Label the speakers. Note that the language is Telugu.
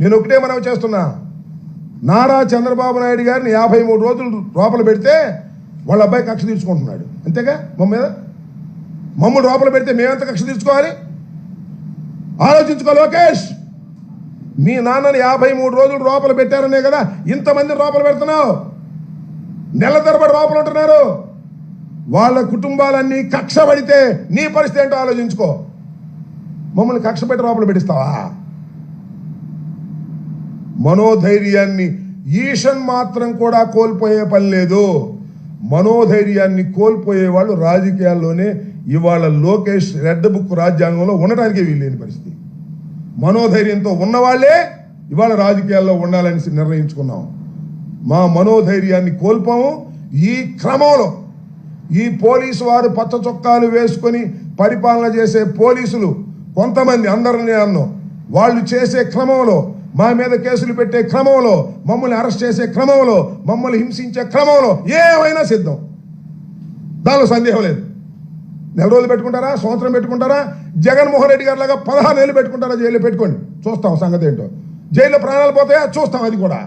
Speaker 1: నేను ఒకటే మనవి చేస్తున్నా, నారా చంద్రబాబు నాయుడు గారిని 53 రోజులు లోపల పెడితే వాళ్ళ అబ్బాయి కక్ష తీర్చుకుంటున్నాడు, అంతేగా? మమ్మల్ని లోపల పెడితే మేమెంత కక్ష తీర్చుకోవాలి? ఆలోచించుకో లోకేష్. మీ నాన్నని 53 రోజులు లోపల పెట్టారనే కదా ఇంతమంది లోపల పెడుతున్నావు. నెల తరబడి లోపల ఉంటున్నారు. వాళ్ళ కుటుంబాలన్నీ కక్ష పడితే నీ పరిస్థితి ఏంటో ఆలోచించుకో. మమ్మల్ని కక్ష పెట్టి లోపల పెట్టిస్తావా? మనోధైర్యాన్ని ఈషన్ మాత్రం కూడా కోల్పోయే పని లేదు. మనోధైర్యాన్ని కోల్పోయే వాళ్ళు రాజకీయాల్లోనే ఇవాళ లోకేష్ రెడ్ బుక్ రాజ్యాంగంలో ఉండటానికే వీల్లేని పరిస్థితి. మనోధైర్యంతో ఉన్నవాళ్లే ఇవాళ రాజకీయాల్లో ఉండాలని నిర్ణయించుకున్నాం. మా మనోధైర్యాన్ని కోల్పోము. ఈ క్రమంలో ఈ పోలీసు వారు పచ్చ చొక్కాలు వేసుకొని పరిపాలన చేసే పోలీసులు కొంతమంది, అందరినీ అన్నో, వాళ్ళు చేసే క్రమంలో, మా మీద కేసులు పెట్టే క్రమంలో, మమ్మల్ని అరెస్ట్ చేసే క్రమంలో, మమ్మల్ని హింసించే క్రమంలో ఏమైనా సిద్ధం, దానిలో సందేహం లేదు. నెల రోజులు పెట్టుకుంటారా, సంవత్సరం పెట్టుకుంటారా, జగన్మోహన్ రెడ్డి గారి లాగా 16 ఏళ్ళు పెట్టుకుంటారా? జైల్లో పెట్టుకోండి, చూస్తాం సంగతి ఏంటో. జైల్లో ప్రాణాలు పోతాయా? చూస్తాం, అది కూడా.